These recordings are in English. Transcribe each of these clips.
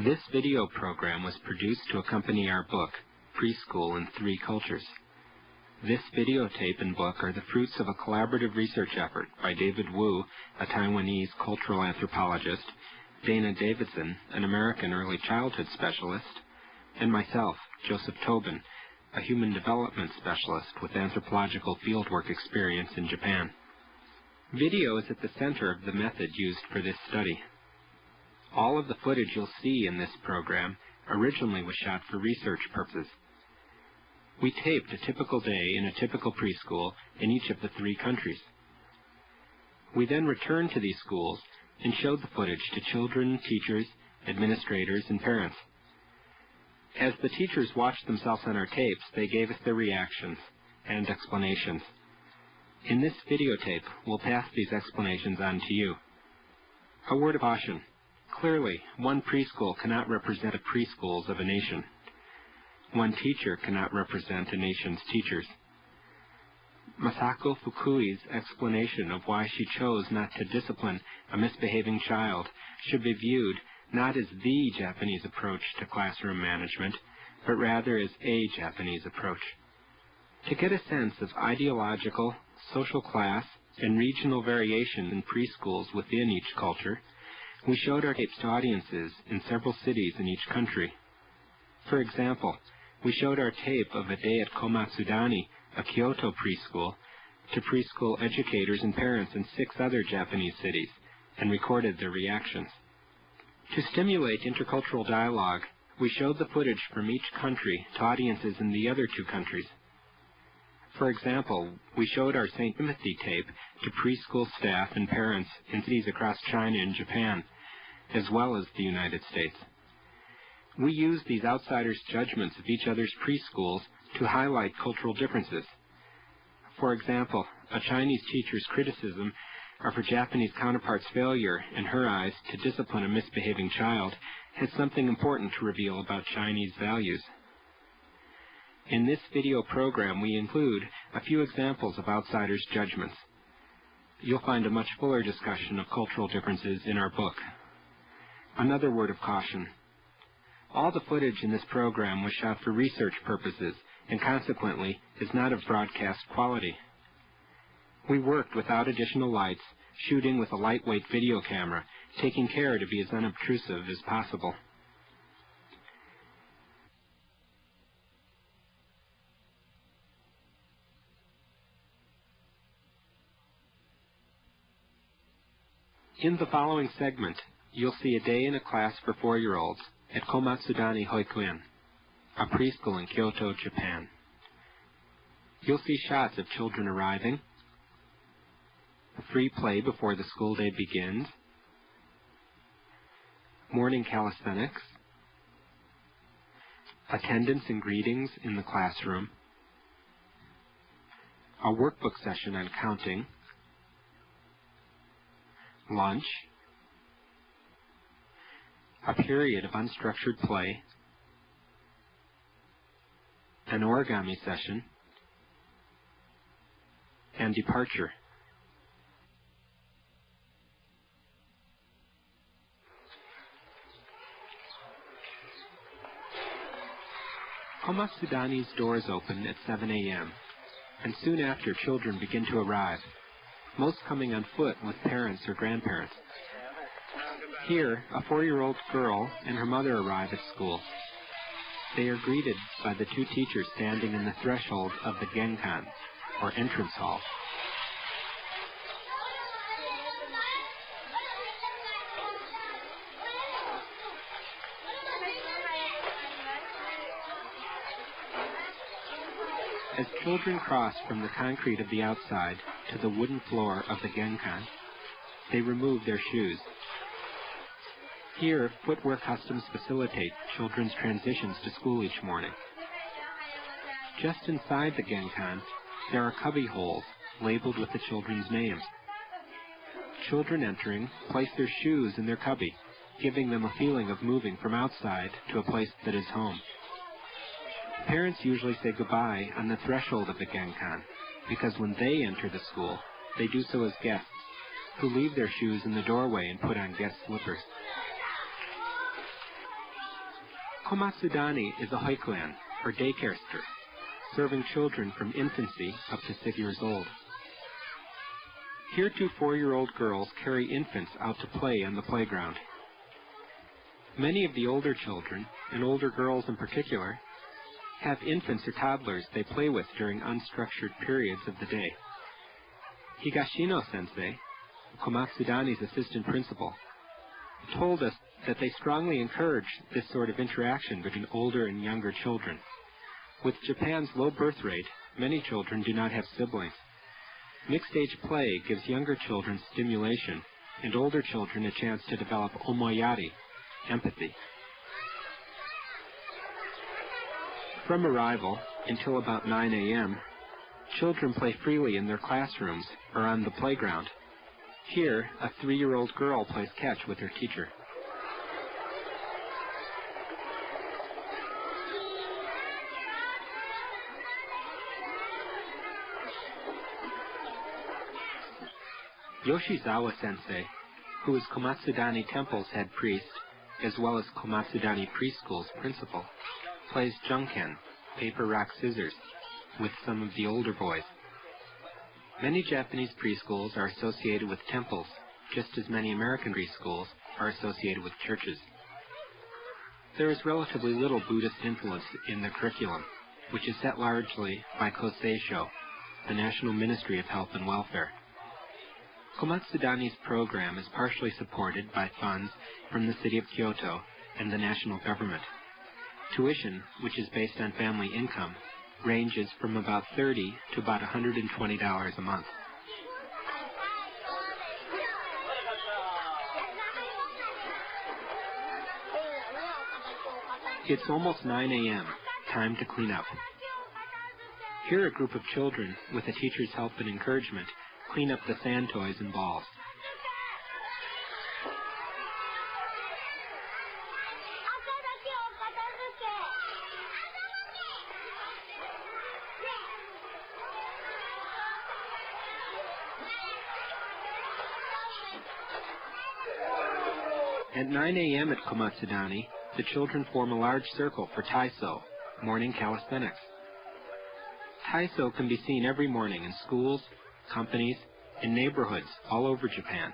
This video program was produced to accompany our book, Preschool in Three Cultures. This videotape and book are the fruits of a collaborative research effort by David Wu, a Taiwanese cultural anthropologist, Dana Davidson, an American early childhood specialist, and myself, Joseph Tobin, a human development specialist with anthropological fieldwork experience in Japan. Video is at the center of the method used for this study. All of the footage you'll see in this program originally was shot for research purposes. We taped a typical day in a typical preschool in each of the three countries. We then returned to these schools and showed the footage to children, teachers, administrators, and parents. As the teachers watched themselves on our tapes, they gave us their reactions and explanations. In this videotape, we'll pass these explanations on to you. A word of caution. Clearly, one preschool cannot represent the preschools of a nation. One teacher cannot represent a nation's teachers. Masako Fukui's explanation of why she chose not to discipline a misbehaving child should be viewed not as the Japanese approach to classroom management, but rather as a Japanese approach. To get a sense of ideological, social class, and regional variation in preschools within each culture, we showed our tapes to audiences in several cities in each country. For example, we showed our tape of a day at Komatsudani, a Kyoto preschool, to preschool educators and parents in 6 other Japanese cities, and recorded their reactions. To stimulate intercultural dialogue, we showed the footage from each country to audiences in the other 2 countries. For example, we showed our St. Timothy tape to preschool staff and parents in cities across China and Japan, as well as the United States. We used these outsiders' judgments of each other's preschools to highlight cultural differences. For example, a Chinese teacher's criticism of her Japanese counterpart's failure, in her eyes, to discipline a misbehaving child has something important to reveal about Chinese values. In this video program, we include a few examples of outsiders' judgments. You'll find a much fuller discussion of cultural differences in our book. Another word of caution. All the footage in this program was shot for research purposes and consequently is not of broadcast quality. We worked without additional lights, shooting with a lightweight video camera, taking care to be as unobtrusive as possible. In the following segment, you'll see a day in a class for 4-year-olds at Komatsudani Hoikuin, a preschool in Kyoto, Japan. You'll see shots of children arriving, free play before the school day begins, morning calisthenics, attendance and greetings in the classroom, a workbook session on counting, lunch, a period of unstructured play, an origami session, and departure. Komatsudani's doors open at 7 a.m., and soon after children begin to arrive, most coming on foot with parents or grandparents. Here, a 4-year-old girl and her mother arrive at school. They are greeted by the 2 teachers standing in the threshold of the genkan, or entrance hall. As children cross from the concrete of the outside to the wooden floor of the genkan, they remove their shoes. Here, footwear customs facilitate children's transitions to school each morning. Just inside the genkan, there are cubby holes labeled with the children's names. Children entering place their shoes in their cubby, giving them a feeling of moving from outside to a place that is home. Parents usually say goodbye on the threshold of the genkan, because when they enter the school, they do so as guests, who leave their shoes in the doorway and put on guest slippers. Komatsudani is a hoikuan, or daycare center, serving children from infancy up to 6 years old. Here 2 4-year-old girls carry infants out to play on the playground. Many of the older children, and older girls in particular, have infants or toddlers they play with during unstructured periods of the day. Higashino-sensei, Komatsudani's assistant principal, told us that they strongly encourage this sort of interaction between older and younger children. With Japan's low birth rate, many children do not have siblings. Mixed-age play gives younger children stimulation and older children a chance to develop omoyari, empathy. From arrival until about 9 a.m., children play freely in their classrooms or on the playground. Here, a 3-year-old girl plays catch with her teacher. Yoshizawa-sensei, who is Komatsudani Temple's head priest, as well as Komatsudani Preschool's principal, plays junken, paper, rock, scissors, with some of the older boys. Many Japanese preschools are associated with temples, just as many American preschools are associated with churches. There is relatively little Buddhist influence in the curriculum, which is set largely by Koseisho, the National Ministry of Health and Welfare. Komatsudani's program is partially supported by funds from the city of Kyoto and the national government. Tuition, which is based on family income, ranges from about $30 to about $120 a month. It's almost 9 a.m., time to clean up. Here a group of children, with a teacher's help and encouragement, clean up the sand toys and balls. At 9 a.m. at Komatsudani, the children form a large circle for Taiso, morning calisthenics. Taiso can be seen every morning in schools, companies, and neighborhoods all over Japan.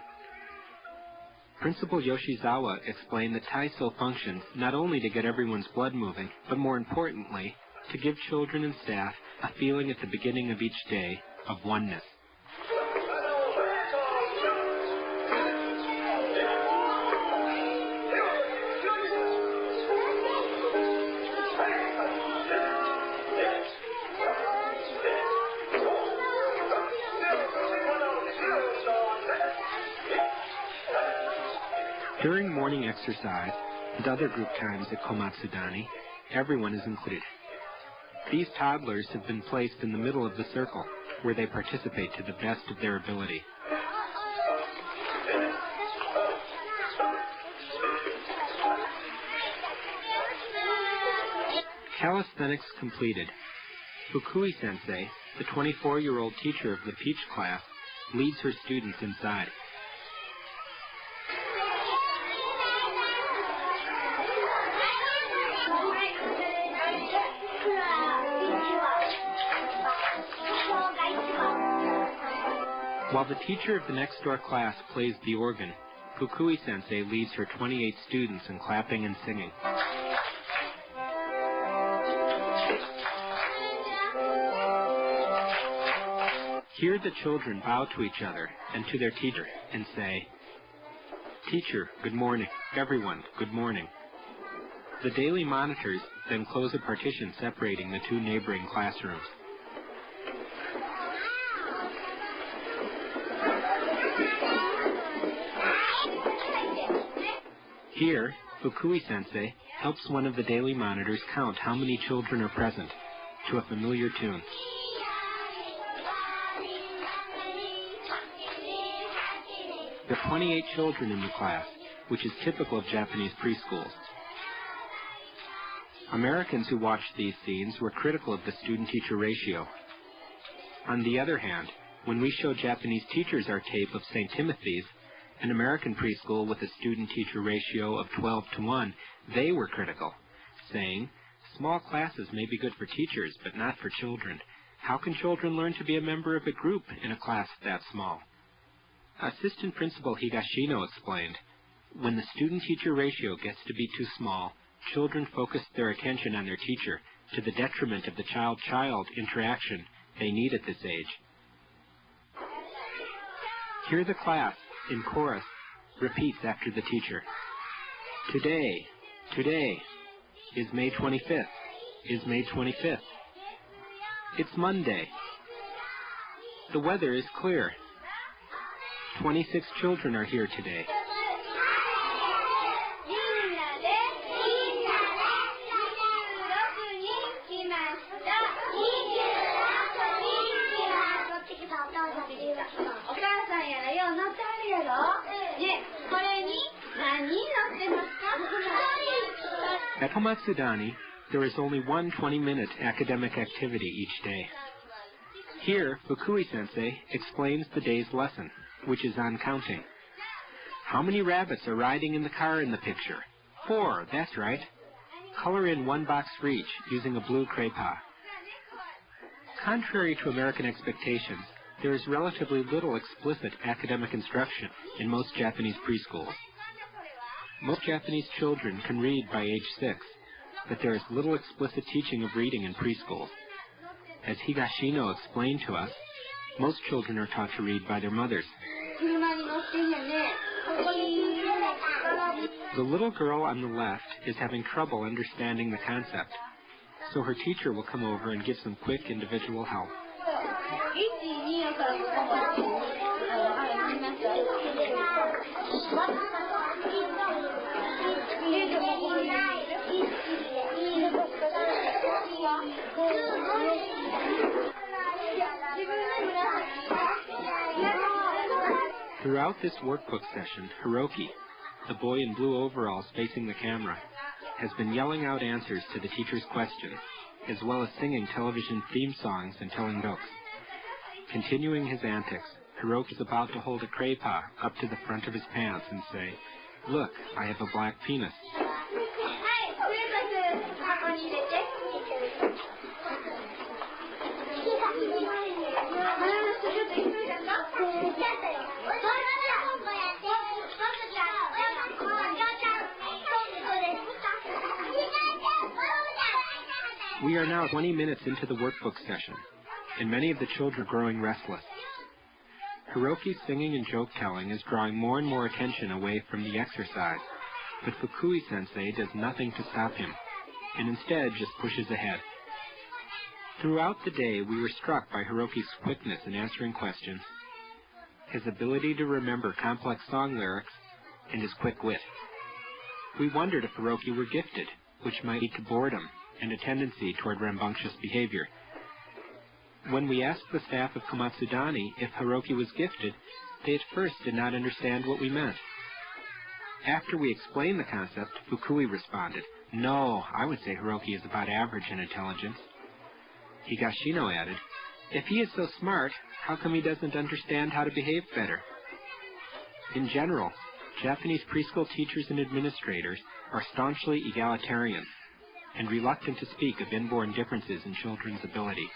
Principal Yoshizawa explained that Taiso functions not only to get everyone's blood moving, but more importantly, to give children and staff a feeling at the beginning of each day of oneness. During morning exercise and other group times at Komatsudani, everyone is included. These toddlers have been placed in the middle of the circle, where they participate to the best of their ability. Calisthenics completed, Fukui-sensei, the 24-year-old teacher of the Peach class, leads her students inside. While the teacher of the next door class plays the organ, Fukui-sensei leads her 28 students in clapping and singing. Here the children bow to each other and to their teacher and say, "Teacher, good morning. Everyone, good morning." The daily monitors then close a partition separating the 2 neighboring classrooms. Here, Fukui-sensei helps one of the daily monitors count how many children are present to a familiar tune. There are 28 children in the class, which is typical of Japanese preschools. Americans who watched these scenes were critical of the student-teacher ratio. On the other hand, when we showed Japanese teachers our tape of St. Timothy's, an American preschool with a student-teacher ratio of 12 to 1, they were critical, saying, "Small classes may be good for teachers, but not for children. How can children learn to be a member of a group in a class that small?" Assistant Principal Higashino explained, "When the student-teacher ratio gets to be too small, children focus their attention on their teacher to the detriment of the child-child interaction they need at this age." Here the class, in chorus, repeats after the teacher. "Today, today, is May 25th, is May 25th. It's Monday. The weather is clear. 26 children are here today." At Komatsudani, there is only one 20-minute academic activity each day. Here, Fukui-sensei explains the day's lesson, which is on counting. "How many rabbits are riding in the car in the picture?" 4, that's right. Color in 1 box for each using a blue craypa. Contrary to American expectations, there is relatively little explicit academic instruction in most Japanese preschools. Most Japanese children can read by age 6, but there is little explicit teaching of reading in preschools. As Higashino explained to us, most children are taught to read by their mothers. The little girl on the left is having trouble understanding the concept, so her teacher will come over and give some quick individual help. Throughout this workbook session, Hiroki, the boy in blue overalls facing the camera, has been yelling out answers to the teacher's questions, as well as singing television theme songs and telling jokes. Continuing his antics, Hiroki is about to hold a craypa up to the front of his pants and say, "Look, I have a black penis." We are now 20 minutes into the workbook session, and many of the children are growing restless. Hiroki's singing and joke-telling is drawing more and more attention away from the exercise, but Fukui-sensei does nothing to stop him, and instead just pushes ahead. Throughout the day, we were struck by Hiroki's quickness in answering questions, his ability to remember complex song lyrics, and his quick wit. We wondered if Hiroki were gifted, which might lead to boredom and a tendency toward rambunctious behavior. When we asked the staff of Komatsudani if Hiroki was gifted, they at first did not understand what we meant. After we explained the concept, Fukui responded, "No, I would say Hiroki is about average in intelligence." Higashino added, "If he is so smart, how come he doesn't understand how to behave better?" In general, Japanese preschool teachers and administrators are staunchly egalitarian and reluctant to speak of inborn differences in children's ability.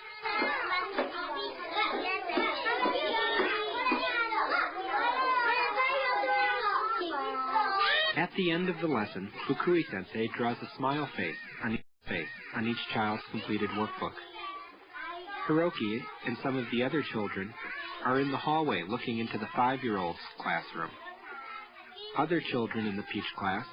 At the end of the lesson, Fukui-sensei draws a smile face on each child's completed workbook. Hiroki and some of the other children are in the hallway looking into the 5-year-old's classroom. Other children in the Peach class